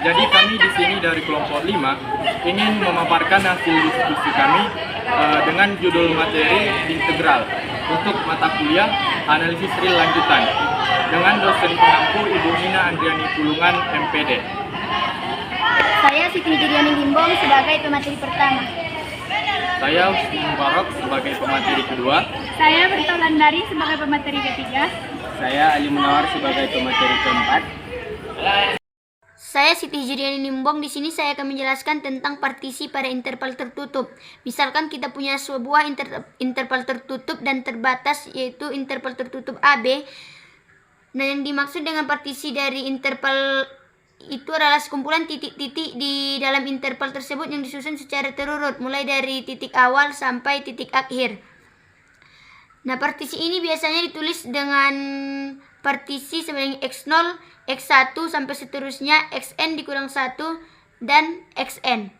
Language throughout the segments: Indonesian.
Jadi kami di sini dari kelompok 5 ingin memaparkan hasil diskusi kami dengan judul materi integral untuk mata kuliah analisis real lanjutan dengan dosen pengampu Ibu Nina Andriani Pulungan, MPD. Saya Siti Hijriani Limbong sebagai pemateri pertama. Saya Husni Mubarak sebagai pemateri kedua. Saya Bertaulan Dari sebagai pemateri ketiga. Saya Ali Munawar sebagai pemateri keempat. Saya Siti Hijriani Limbong. Di sini saya akan menjelaskan tentang partisi pada interval tertutup. Misalkan kita punya sebuah interval tertutup dan terbatas, yaitu interval tertutup AB. Nah, yang dimaksud dengan partisi dari interval itu adalah sekumpulan titik-titik di dalam interval tersebut yang disusun secara terurut, mulai dari titik awal sampai titik akhir. Nah, partisi ini biasanya ditulis dengan partisi sebagai X0, X1 sampai seterusnya, Xn dikurang 1 dan Xn.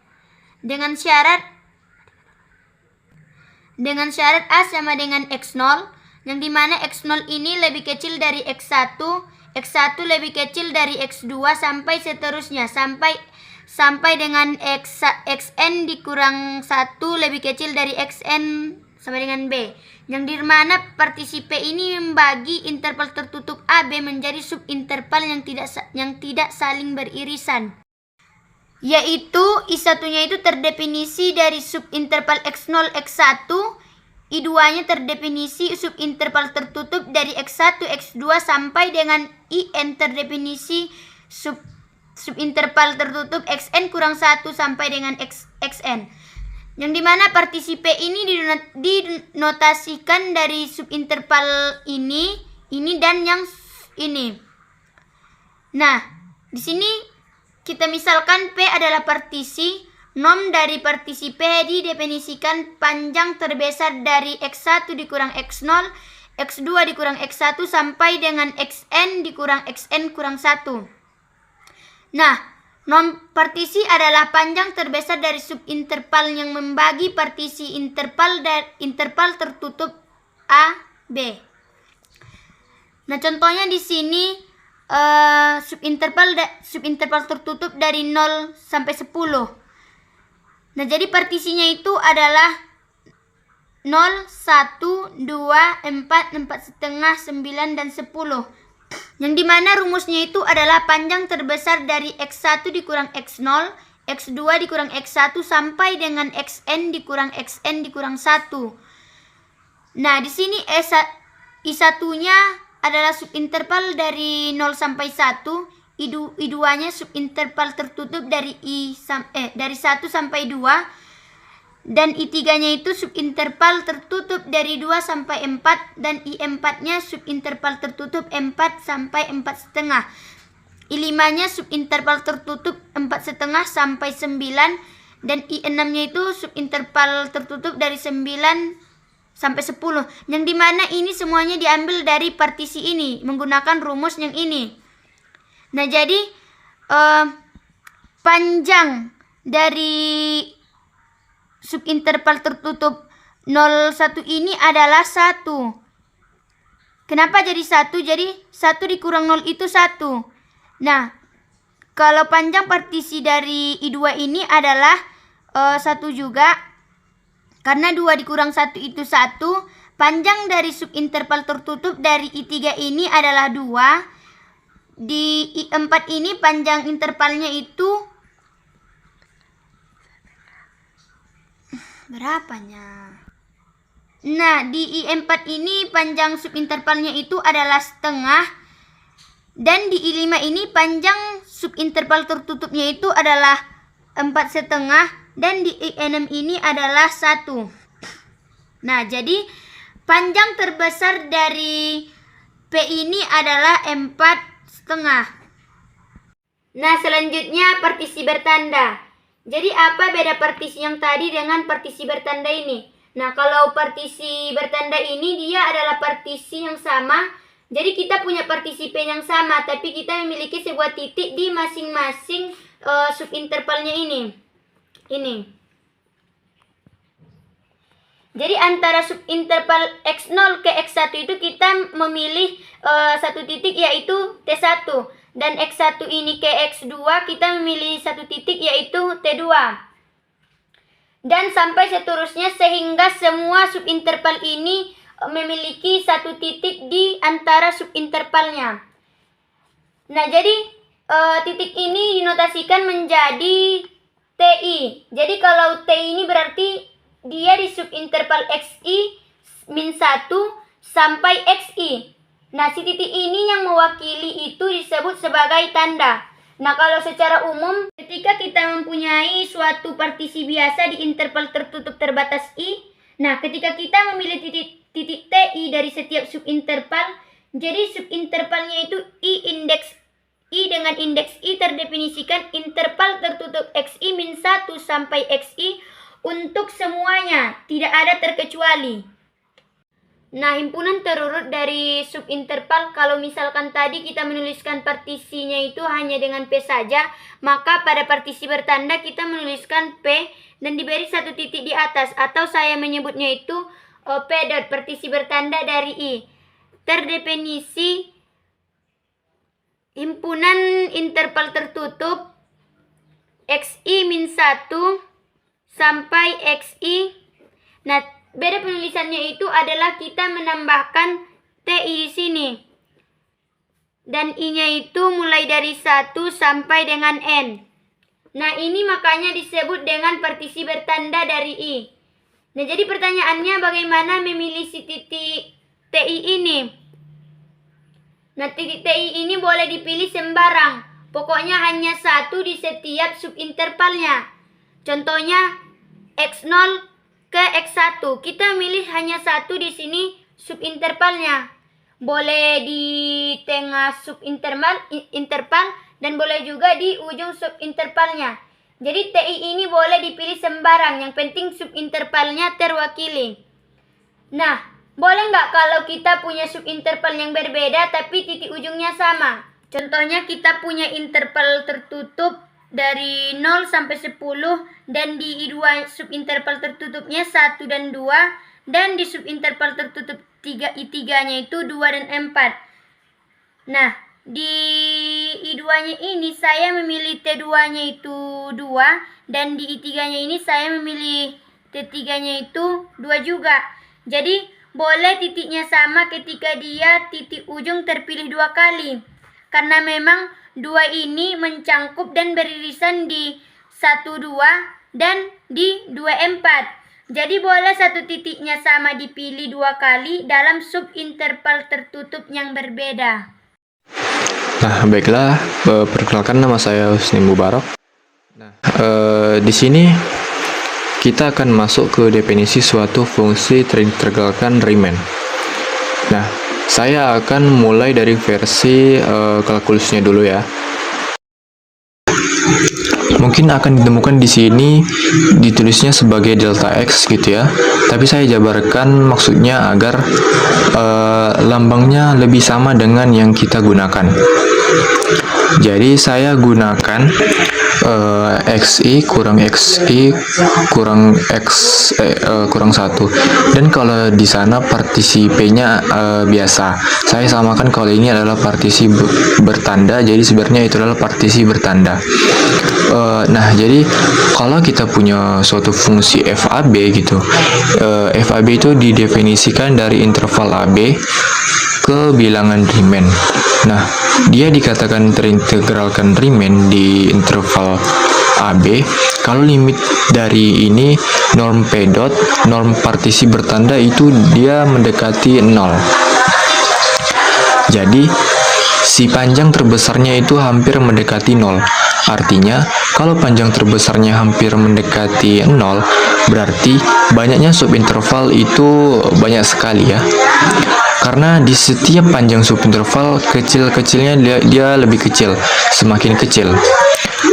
Dengan syarat A sama dengan X0, yang dimana X0 ini lebih kecil dari X1, X1 lebih kecil dari X2 sampai seterusnya, sampai dengan Xn dikurang 1 lebih kecil dari Xn sama dengan B. Yang dimana partisi P ini membagi interval tertutup AB menjadi subinterval yang tidak saling beririsan. Yaitu I1-nya itu terdefinisi dari subinterval X0, X1, I2-nya terdefinisi subinterval tertutup dari X1, X2 sampai dengan IN terdefinisi subinterval tertutup Xn kurang 1 sampai dengan Xn. Yang dimana partisi P ini dinotasikan dari subinterval ini dan yang ini. Nah, di sini kita misalkan P adalah partisi, nom dari partisi P didefinisikan panjang terbesar dari X1 dikurang X0, X2 dikurang X1 sampai dengan Xn dikurang Xn kurang 1. Nah, nom partisi adalah panjang terbesar dari subinterval yang membagi partisi interval tertutup A, B. Nah, contohnya di sini subinterval tertutup dari 0 sampai 10. Nah, jadi partisinya itu adalah 0, 1, 2, 4, 4 setengah, 9, dan 10. Yang dimana rumusnya itu adalah panjang terbesar dari X1 dikurang X0, X2 dikurang X1 sampai dengan Xn dikurang Xn dikurang 1. Nah, di sini I1-nya adalah subinterval dari 0 sampai 1, I2-nya subinterval tertutup dari 1 sampai 2, dan I3-nya itu subinterval tertutup dari 2 sampai 4, dan I4-nya subinterval tertutup 4 sampai 4 setengah. I5-nya subinterval tertutup 4 setengah sampai 9, dan I6-nya itu subinterval tertutup dari 9 sampai 10. Yang dimana ini semuanya diambil dari partisi ini menggunakan rumus yang ini. Nah, jadi panjang dari subinterval tertutup 01 ini adalah 1. Kenapa jadi 1? Jadi 1 dikurang 0 itu 1. Nah, kalau panjang partisi dari I2 ini adalah 1 juga. Karena 2 dikurang 1 itu 1. Panjang dari subinterval tertutup dari I3 ini adalah 2. Di I4 ini panjang intervalnya itu berapanya? Nah, di I4 ini panjang subintervalnya itu adalah setengah. Dan di I5 ini panjang subinterval tertutupnya itu adalah 4 setengah. Dan di I6 ini adalah 1. Nah, jadi panjang terbesar dari P ini adalah 4 setengah. Nah, selanjutnya partisi bertanda. Jadi apa beda partisi yang tadi dengan partisi bertanda ini? Nah, kalau partisi bertanda ini dia adalah partisi yang sama. Jadi kita punya partisi P yang sama, tapi kita memiliki sebuah titik di masing-masing subintervalnya ini. Jadi antara subinterval X0 ke X1 itu kita memilih satu titik, yaitu T1. dan X1 ini ke X2, kita memilih satu titik yaitu T2. Dan sampai seterusnya sehingga semua subinterval ini memiliki satu titik di antara subintervalnya. Nah, jadi titik ini dinotasikan menjadi TI. Jadi kalau TI ini berarti dia di subinterval XI min 1 sampai XI. Nah, si titik ini yang mewakili itu disebut sebagai tanda. Nah, kalau secara umum ketika kita mempunyai suatu partisi biasa di interval tertutup terbatas I, nah ketika kita memilih titik TI dari setiap subinterval, jadi subintervalnya itu I dengan indeks I terdefinisikan interval tertutup XI min 1 sampai XI untuk semuanya, tidak ada terkecuali. Nah, himpunan terurut dari subinterval, kalau misalkan tadi kita menuliskan partisinya itu hanya dengan P saja, maka pada partisi bertanda kita menuliskan P dan diberi satu titik di atas, atau saya menyebutnya itu P dot, partisi bertanda dari I. Terdefinisi himpunan interval tertutup XI min 1 sampai XI. Nah, beda penulisannya itu adalah kita menambahkan TI di sini. Dan I-nya itu mulai dari 1 sampai dengan N. Nah, ini makanya disebut dengan partisi bertanda dari I. Nah, jadi pertanyaannya bagaimana memilih si titik TI ini? Nah, titik TI ini boleh dipilih sembarang. Pokoknya hanya satu di setiap subintervalnya. Contohnya X0 ke X1. Kita milih hanya satu di sini subintervalnya. Boleh di tengah subinterval dan boleh juga di ujung subintervalnya. Jadi TI ini boleh dipilih sembarang. Yang penting subintervalnya terwakili. Nah, boleh nggak kalau kita punya subinterval yang berbeda tapi titik ujungnya sama? Contohnya kita punya interval tertutup dari 0 sampai 10 dan di I2 subinterval tertutupnya 1 dan 2 dan di subinterval tertutup I3-nya itu 2 dan 4. Nah, di I2-nya ini saya memilih T2-nya itu 2 dan di I3-nya ini saya memilih T3-nya itu 2 juga. Jadi boleh titiknya sama ketika dia titik ujung terpilih 2 kali. Karena memang 2 ini mencangkup dan beririsan di 1, 2 dan di 2, 4. Jadi boleh satu titiknya sama dipilih 2 kali dalam subinterval tertutup yang berbeda. Nah, baiklah, perkenalkan nama saya Husni Mubarak. Nah, di sini kita akan masuk ke definisi suatu fungsi terintegralkan Riemann. Nah, saya akan mulai dari versi kalkulusnya dulu ya. Mungkin akan ditemukan di sini ditulisnya sebagai delta X gitu ya. Tapi saya jabarkan maksudnya agar lambangnya lebih sama dengan yang kita gunakan. Jadi saya gunakan XI kurang XI kurang kurang 1. Dan kalau di sana partisi P-nya biasa. Saya samakan kalau ini adalah partisi bertanda, jadi sebenarnya itu adalah partisi bertanda. Nah, jadi kalau kita punya suatu fungsi FAB gitu, FAB itu didefinisikan dari interval AB ke bilangan Riemann. Nah, dia dikatakan terintegralkan Riemann di interval AB kalau limit dari ini norm P dot, norm partisi bertanda itu dia mendekati 0. Jadi si panjang terbesarnya itu hampir mendekati 0. Artinya kalau panjang terbesarnya hampir mendekati 0, berarti banyaknya subinterval itu banyak sekali ya. Karena di setiap panjang subinterval kecil-kecilnya dia lebih kecil, semakin kecil.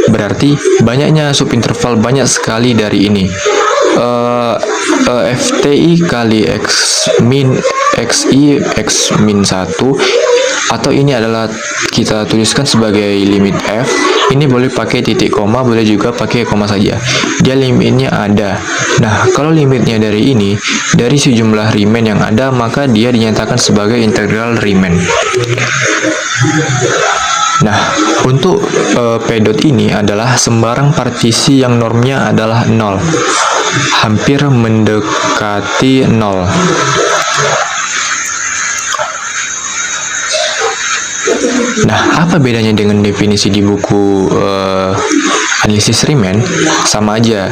Berarti banyaknya subinterval banyak sekali dari ini. FTI kali X min XI X min 1, atau ini adalah kita tuliskan sebagai limit F Ini boleh pakai titik koma, boleh juga pakai koma saja. Dia limitnya ada. Nah, kalau limitnya dari ini, dari sejumlah Riemann yang ada, maka dia dinyatakan sebagai integral Riemann. Nah, untuk P dot ini adalah sembarang partisi yang normnya adalah 0. Hampir mendekati 0. Nah, apa bedanya dengan definisi di buku analisis Riemann? Sama aja.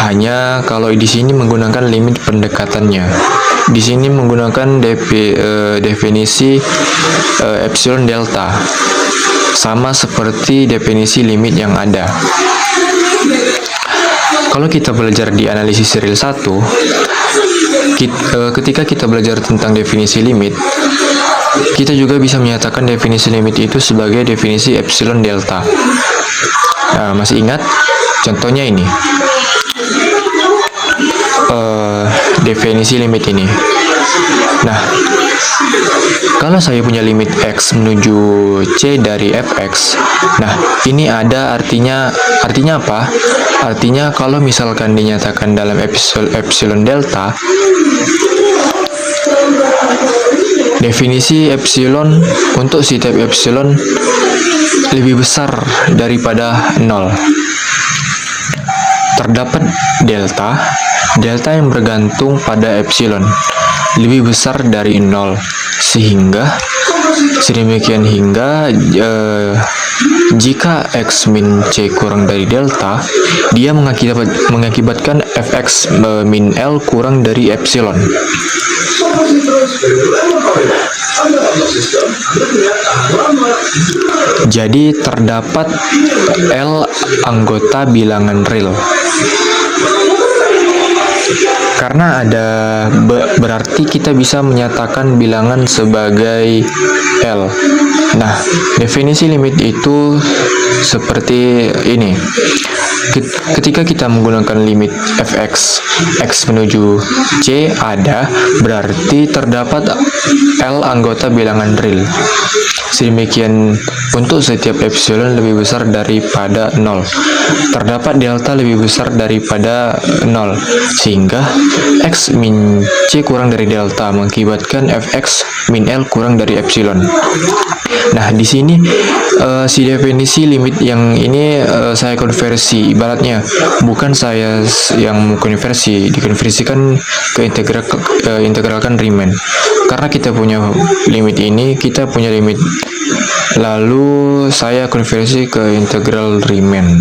Hanya kalau di sini menggunakan limit pendekatannya. Di sini menggunakan definisi epsilon delta. Sama seperti definisi limit yang ada. Kalau kita belajar di analisis real 1, ketika kita belajar tentang definisi limit, kita juga bisa menyatakan definisi limit itu sebagai definisi epsilon delta. Nah, masih ingat? Contohnya ini. Definisi limit ini. Nah, kalau saya punya limit X menuju C dari Fx, nah ini ada artinya apa? Artinya kalau misalkan dinyatakan dalam epsilon delta, definisi epsilon untuk setiap epsilon lebih besar daripada 0. Terdapat delta yang bergantung pada epsilon lebih besar dari 0, sehingga sedemikian hingga jika X min C kurang dari delta, dia mengakibatkan Fx min L kurang dari epsilon. Jadi terdapat L anggota bilangan real. Karena ada berarti kita bisa menyatakan bilangan sebagai L. Nah, definisi limit itu seperti ini. Ketika kita menggunakan limit Fx X menuju C ada, berarti terdapat L anggota bilangan real. Sedemikian untuk setiap epsilon lebih besar daripada 0. Terdapat delta lebih besar daripada 0, sehingga X min C kurang dari delta mengakibatkan Fx min L kurang dari epsilon. Nah, di sini si definisi limit yang ini saya konversi, ibaratnya bukan saya yang konversi, dikonversikan ke integralkan Riemann. Karena kita punya limit ini, kita punya limit, lalu saya konversi ke integral Riemann.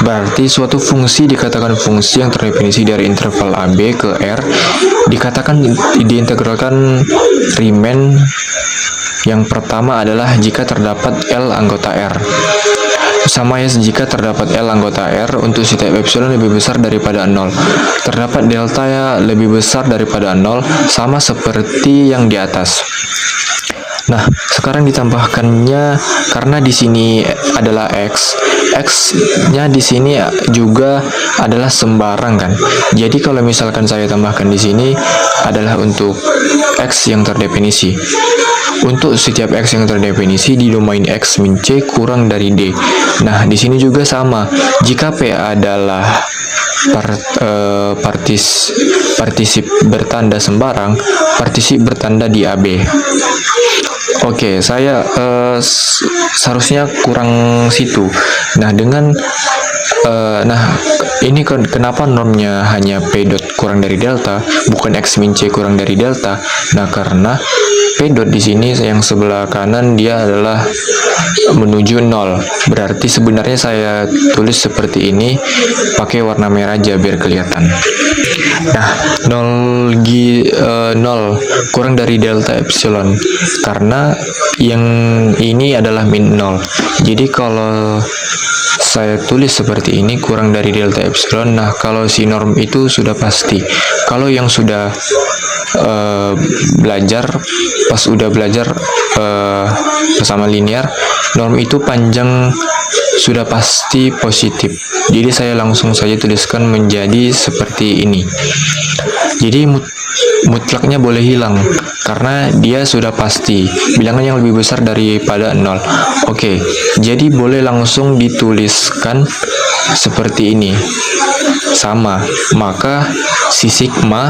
Berarti suatu fungsi dikatakan fungsi yang terdefinisi dari interval AB ke R dikatakan diintegralkan Riemann. Yang pertama adalah jika terdapat L anggota R. Sama ya, jika terdapat L anggota R untuk setiap epsilon lebih besar daripada 0. Terdapat delta ya lebih besar daripada 0, sama seperti yang di atas. Nah, sekarang ditambahkannya karena di sini adalah X-nya di sini juga adalah sembarang kan. Jadi kalau misalkan saya tambahkan di sini adalah untuk X yang terdefinisi. Untuk setiap X yang terdefinisi di domain X min C kurang dari D. Nah, di sini juga sama. Jika P adalah partisip bertanda sembarang, partisip bertanda di AB. Oke, saya seharusnya kurang situ. Nah, dengan ini kenapa normnya hanya P dot kurang dari delta, bukan X min C kurang dari delta? Nah, karena P dot di sini yang sebelah kanan dia adalah menuju 0. Berarti sebenarnya saya tulis seperti ini pakai warna merah aja biar kelihatan. Nah, 0 kurang dari delta epsilon, karena yang ini adalah min 0. Jadi kalau saya tulis seperti ini kurang dari delta epsilon, nah kalau si norm itu sudah pasti. Kalau yang sudah pas udah belajar bersama linear, norm itu panjang sudah pasti positif. Jadi saya langsung saja tuliskan menjadi seperti ini. Jadi mutlaknya boleh hilang karena dia sudah pasti bilangan yang lebih besar daripada 0. Oke, jadi boleh langsung dituliskan seperti ini. Sama, maka si sigma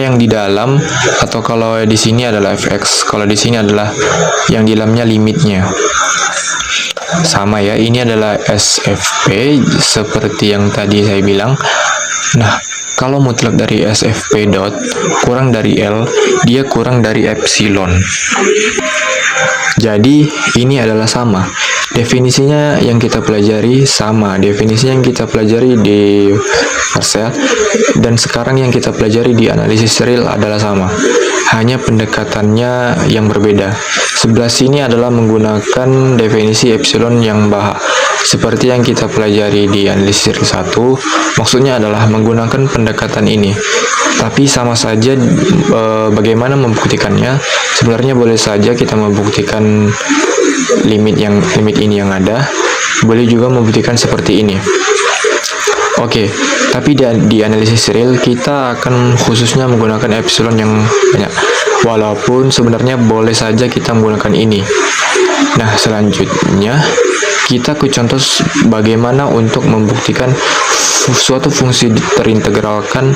yang di dalam, atau kalau di sini adalah fx, kalau di sini adalah yang di dalamnya limitnya. Sama ya, ini adalah SFP seperti yang tadi saya bilang. Nah, kalau mutlak dari SFP dot kurang dari L, dia kurang dari epsilon. Jadi, ini adalah sama. Definisinya yang kita pelajari sama. Definisinya yang kita pelajari di Parcel dan sekarang yang kita pelajari di analisis real adalah sama. Hanya pendekatannya yang berbeda. Sebelah sini adalah menggunakan definisi epsilon yang bahak. Seperti yang kita pelajari di analisis real 1, maksudnya adalah menggunakan pendekatan ini. Tapi sama saja bagaimana membuktikannya? Sebenarnya boleh saja kita membuktikan limit ini yang ada. Boleh juga membuktikan seperti ini. Oke, tapi di analisis real kita akan khususnya menggunakan epsilon yang banyak. Walaupun sebenarnya boleh saja kita menggunakan ini. Nah, selanjutnya kita ke contoh bagaimana untuk membuktikan suatu fungsi terintegralkan.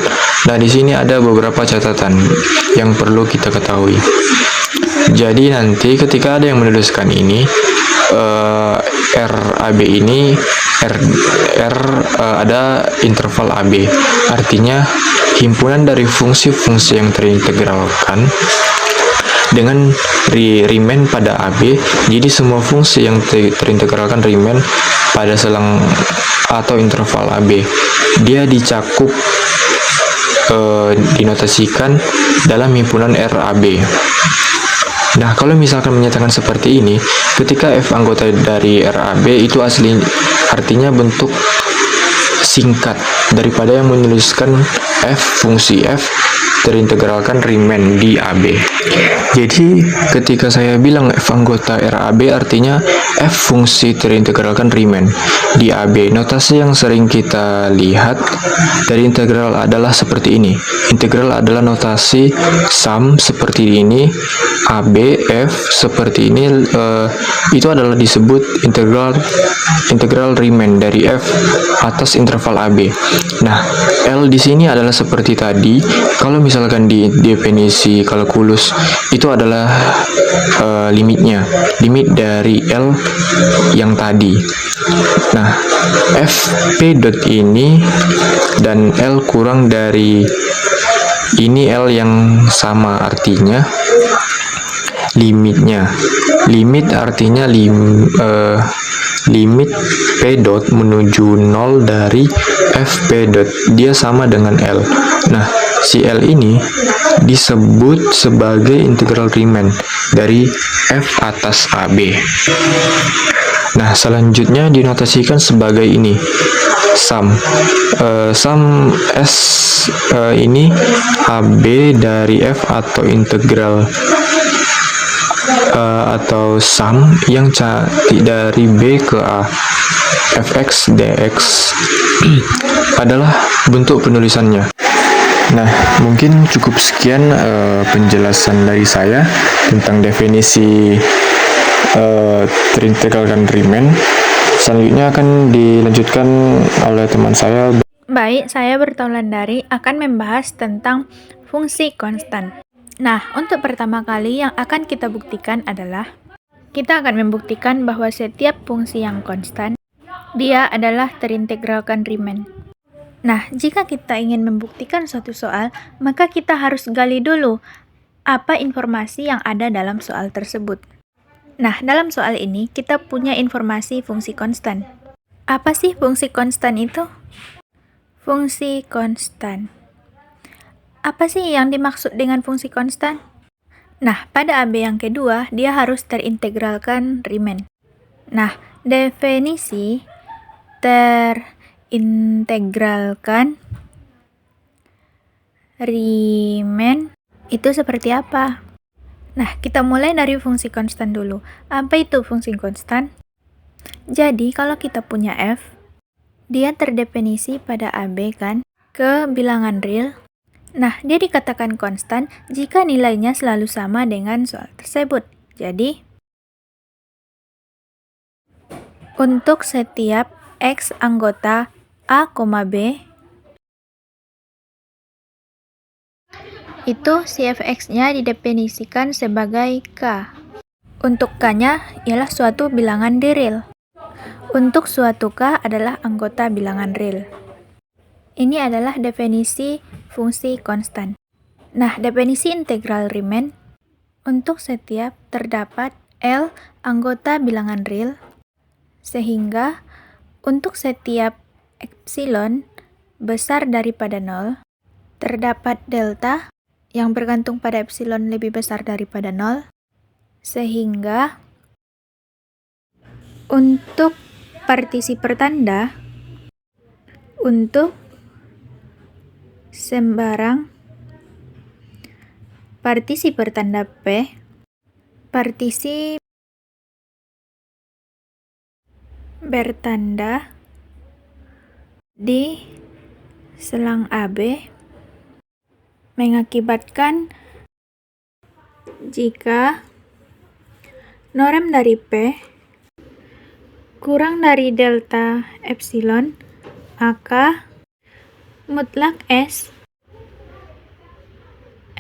Nah, di sini ada beberapa catatan yang perlu kita ketahui. Jadi nanti ketika ada yang menuliskan ini RAB ini ada interval AB, artinya himpunan dari fungsi-fungsi yang terintegralkan dengan Riemann pada AB. Jadi semua fungsi yang terintegralkan Riemann pada selang atau interval AB, dia dicakup dinotasikan dalam himpunan RAB. Nah, kalau misalkan menyatakan seperti ini, ketika F anggota dari RAB itu artinya bentuk singkat daripada yang menuliskan fungsi F terintegralkan Riemann di AB. Jadi, ketika saya bilang F anggota RAB artinya F fungsi terintegralkan Riemann di AB. Notasi yang sering kita lihat dari integral adalah seperti ini. Integral adalah notasi sum seperti ini, AB, F seperti ini, itu adalah disebut integral Riemann dari F atas interval AB. Nah, L di sini adalah seperti tadi. Kalau misalkan di definisi kalkulus itu adalah limitnya, limit dari L yang tadi. Nah, Fp dot ini dan L kurang dari ini L yang sama, artinya limitnya. Limit artinya limit P dot menuju 0 dari Fp dot, dia sama dengan L. Nah, si L ini disebut sebagai integral Riemann dari F atas AB. Nah, selanjutnya dinotasikan sebagai ini, sum. Sum S ini AB dari F atau integral atau sum yang dari B ke A fx dx adalah bentuk penulisannya. Nah, mungkin cukup sekian penjelasan dari saya tentang definisi terintegralkan Riemann. Selanjutnya akan dilanjutkan oleh teman saya. Baik, saya Bertaulandari akan membahas tentang fungsi konstan. Nah, untuk pertama kali yang akan kita buktikan adalah kita akan membuktikan bahwa setiap fungsi yang konstan dia adalah terintegralkan Riemann. Nah, jika kita ingin membuktikan suatu soal, maka kita harus gali dulu apa informasi yang ada dalam soal tersebut. Nah, dalam soal ini kita punya informasi fungsi konstan. Apa sih fungsi konstan itu? Fungsi konstan. Apa sih yang dimaksud dengan fungsi konstan? Nah, pada AB yang kedua, dia harus terintegralkan Riemann. Nah, definisi terintegralkan Riemann itu seperti apa? Nah, kita mulai dari fungsi konstan dulu. Apa itu fungsi konstan? Jadi, kalau kita punya F, Dia terdefinisi pada AB kan, ke bilangan real. Nah, dia dikatakan konstan jika nilainya selalu sama dengan soal tersebut. Jadi, untuk setiap X anggota A, B, itu si fx-nya didefinisikan sebagai K. Untuk K-nya ialah suatu bilangan di real. Untuk suatu K adalah anggota bilangan real. Ini adalah definisi fungsi konstan. Nah, definisi integral Riemann untuk setiap terdapat L anggota bilangan real, sehingga untuk setiap epsilon besar daripada 0, terdapat delta yang bergantung pada epsilon lebih besar daripada 0, sehingga untuk partisi pertanda, untuk sembarang partisi pertanda P, partisi bertanda di selang AB mengakibatkan jika norm dari P kurang dari delta epsilon, maka mutlak S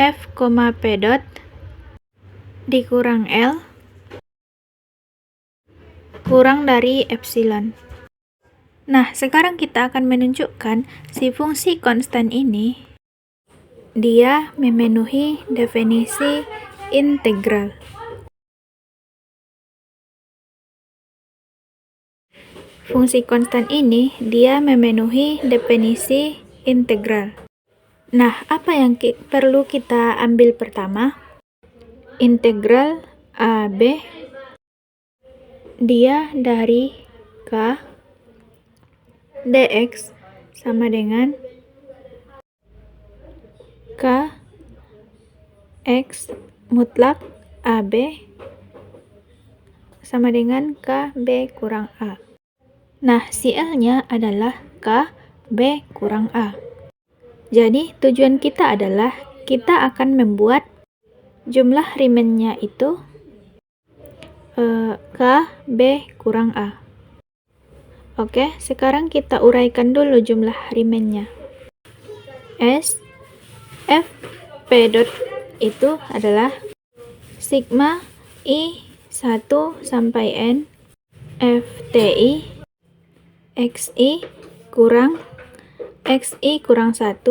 F, P dot dikurang L kurang dari epsilon. Nah, sekarang kita akan menunjukkan si fungsi konstan ini dia memenuhi definisi integral. Fungsi konstan ini dia memenuhi definisi integral. Nah, apa yang perlu kita ambil pertama? Integral AB dia dari K dx sama dengan K X mutlak AB sama dengan KB kurang A. Nah, si L-nya adalah KB kurang A. Jadi, tujuan kita adalah kita akan membuat jumlah Riemann-nya itu KB kurang A. Oke, sekarang kita uraikan dulu jumlah Riemann-nya. S F P dot itu adalah sigma I 1 sampai N FTI XI kurang XI kurang 1.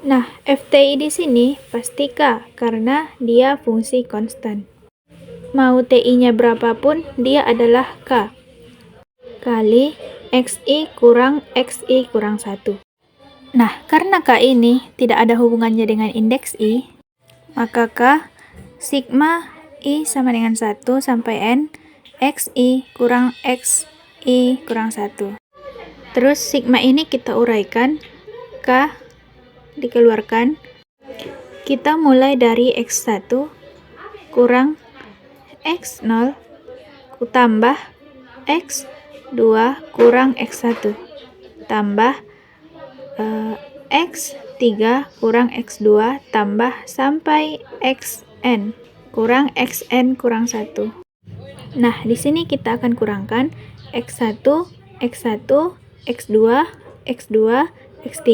Nah, FTI di sini pasti K karena dia fungsi konstan. Mau TI-nya berapapun, dia adalah K kali XI kurang XI kurang 1. Nah, karena K ini tidak ada hubungannya dengan indeks I, maka K sigma I sama dengan 1 sampai N XI kurang XI kurang 1. Terus sigma ini kita uraikan, K dikeluarkan. Kita mulai dari X1 kurang X0 tambah X2 kurang X1 tambah X3 kurang X2 tambah sampai Xn kurang Xn kurang 1. Nah, di sini kita akan kurangkan X1, X1, X2, X2, X3,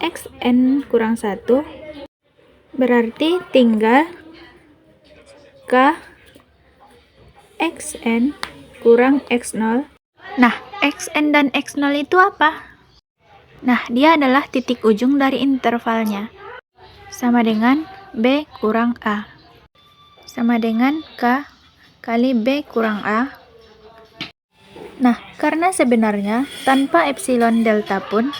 Xn kurang 1. Berarti tinggal K Xn kurang X0. Nah, Xn dan X0 itu apa? Nah, dia adalah titik ujung dari intervalnya. Sama dengan B kurang A. Sama dengan K kali B kurang A. Nah, karena sebenarnya tanpa epsilon delta pun,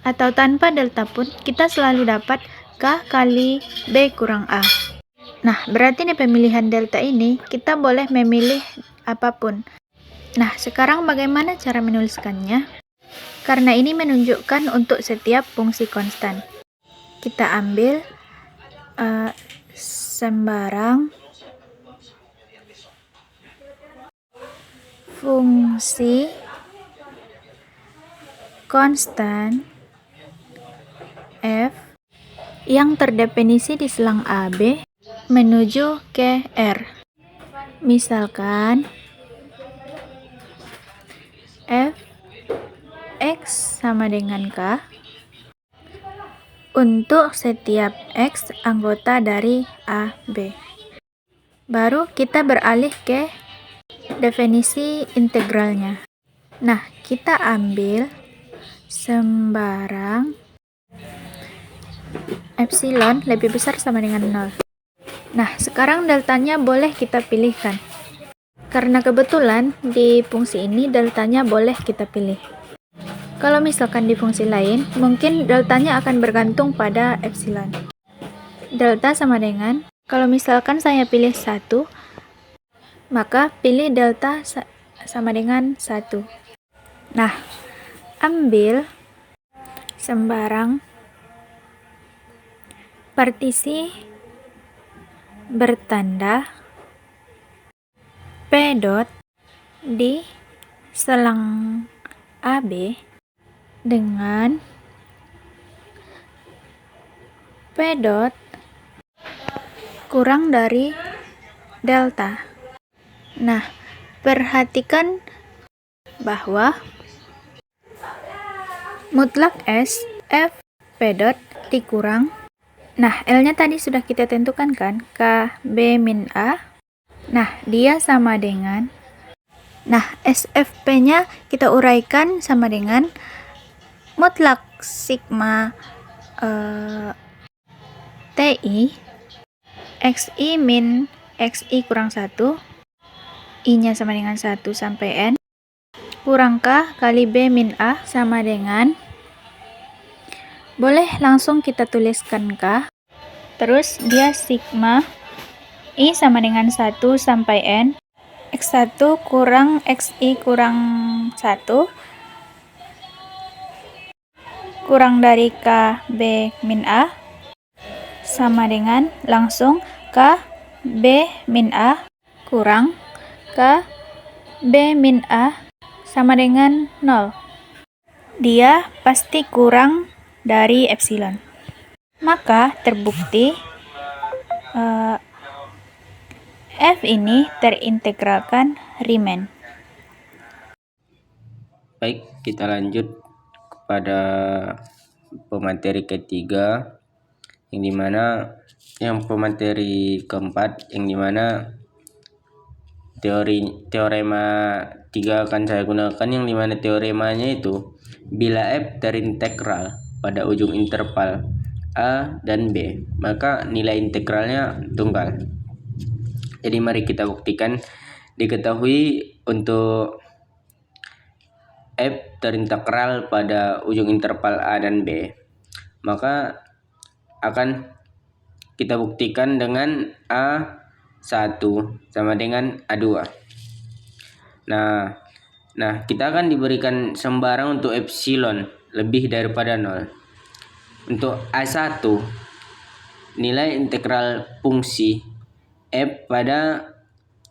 atau tanpa delta pun, kita selalu dapat K kali B kurang A. Nah, berarti di pemilihan delta ini, kita boleh memilih apapun. Nah, sekarang bagaimana cara menuliskannya? Karena ini menunjukkan untuk setiap fungsi konstan. Kita ambil sembarang fungsi konstan f yang terdefinisi di selang AB menuju ke R. Misalkan f x sama dengan K untuk setiap x anggota dari AB. Baru kita beralih ke definisi integralnya. Nah, kita ambil sembarang epsilon lebih besar sama dengan 0. Nah, sekarang deltanya boleh kita pilihkan. Karena kebetulan di fungsi ini deltanya boleh kita pilih. Kalau misalkan di fungsi lain, mungkin deltanya akan bergantung pada epsilon. Delta sama dengan, kalau misalkan saya pilih 1, maka pilih delta sama dengan 1. Nah, ambil sembarang partisi bertanda P dot di selang AB dengan P dot kurang dari delta. Nah, perhatikan bahwa mutlak S F P dot dikurang. Nah, L-nya tadi sudah kita tentukan kan, K B min A. Nah, dia sama dengan, nah, SFP-nya kita uraikan sama dengan mutlak sigma TI XI min XI kurang 1, I-nya sama dengan 1 sampai N, kurang K kali B min A sama dengan, boleh langsung kita tuliskan K, terus dia sigma I sama dengan 1 sampai N, X1 kurang XI kurang 1, kurang dari K B min A, sama dengan langsung K B min A kurang K B min A sama dengan 0. Dia pasti kurang dari epsilon. Maka terbukti F ini terintegralkan Riemann. Baik, kita lanjut kepada pemateri ketiga, yang dimana pemateri keempat, yang dimana teorema 3 akan saya gunakan, yang dimana teoremanya itu bila F terintegral pada ujung interval A dan B, maka nilai integralnya tunggal. Jadi mari kita buktikan. Diketahui untuk F terintegral pada ujung interval A dan B, maka akan kita buktikan dengan A1 sama dengan A2. Nah, kita akan diberikan sembarang untuk epsilon lebih daripada 0. Untuk A1, nilai integral fungsi F pada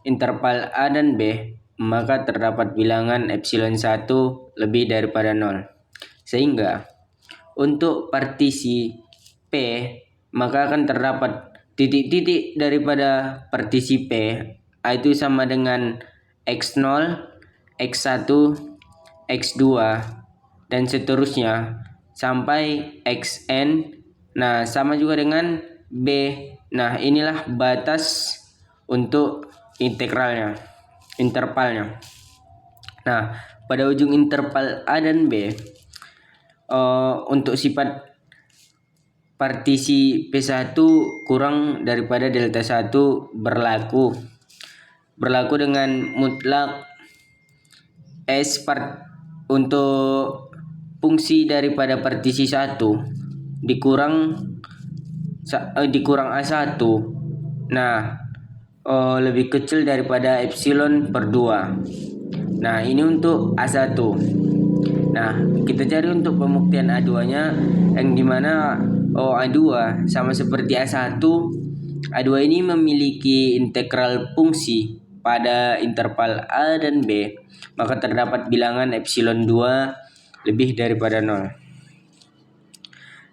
interval A dan B, maka terdapat bilangan epsilon 1 lebih daripada 0. Sehingga untuk partisi P, maka akan terdapat titik-titik daripada partisi P, itu sama dengan X0, X1, X2, dan seterusnya sampai Xn. Nah, sama juga dengan B. Nah, inilah batas untuk intervalnya. Nah, pada ujung interval A dan B, untuk sifat partisi P1 kurang daripada delta 1 berlaku dengan mutlak S untuk fungsi daripada partisi 1 dikurang A1. Nah, lebih kecil daripada epsilon per 2. Nah, ini untuk A1. Nah, kita cari untuk pembuktian A2-nya, yang dimana A2 sama seperti A1. A2 ini memiliki integral fungsi pada interval A dan B, maka terdapat bilangan epsilon 2 lebih daripada 0.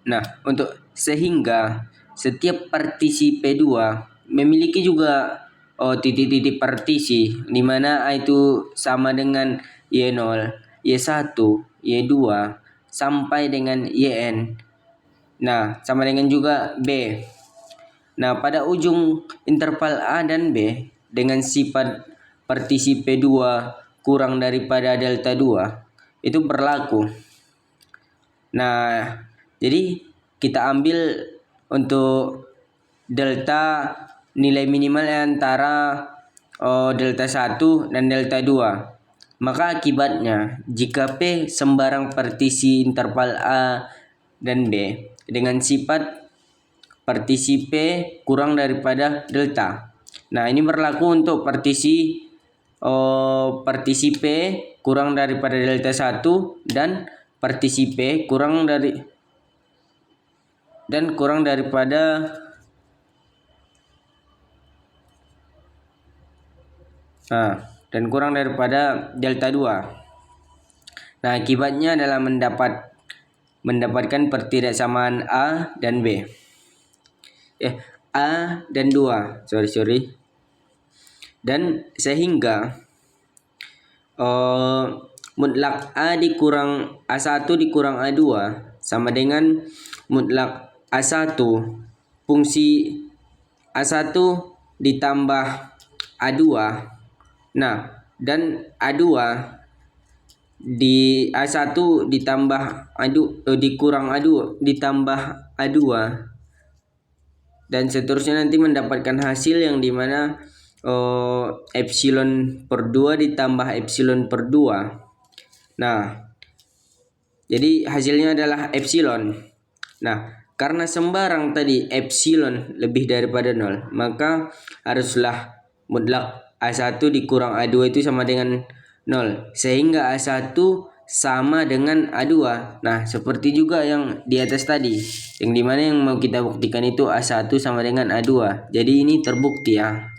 Nah, sehingga setiap partisi P2 memiliki juga titik-titik partisi di mana A itu sama dengan Y0, Y1, Y2 sampai dengan YN. Nah, sama dengan juga B. Nah, pada ujung interval A dan B dengan sifat partisi P2 kurang daripada delta 2 itu berlaku. Nah, jadi kita ambil untuk delta nilai minimal antara delta 1 dan delta 2. Maka akibatnya jika P sembarang partisi interval A dan B dengan sifat partisi P kurang daripada delta. Nah, ini berlaku untuk partisi P kurang daripada delta 1 dan partisi P kurang daripada delta 2. Nah, akibatnya adalah mendapatkan pertidaksamaan A dan B. A dan 2. Sorry. Dan sehingga mutlak A dikurang A1 dikurang A2 sama dengan mutlak A1 fungsi A1 ditambah A2. Nah, dan A2 di A1 ditambah dikurang A2 ditambah A2 dan seterusnya nanti mendapatkan hasil yang dimana epsilon per 2 ditambah epsilon per 2. Nah, jadi hasilnya adalah epsilon. Nah, karena sembarang tadi epsilon lebih daripada 0, maka haruslah mutlak A1 dikurang A2 itu sama dengan 0, sehingga A1 sama dengan A2. Nah, seperti juga yang di atas tadi, yang dimana yang mau kita buktikan itu A1 sama dengan A2. Jadi ini terbukti ya.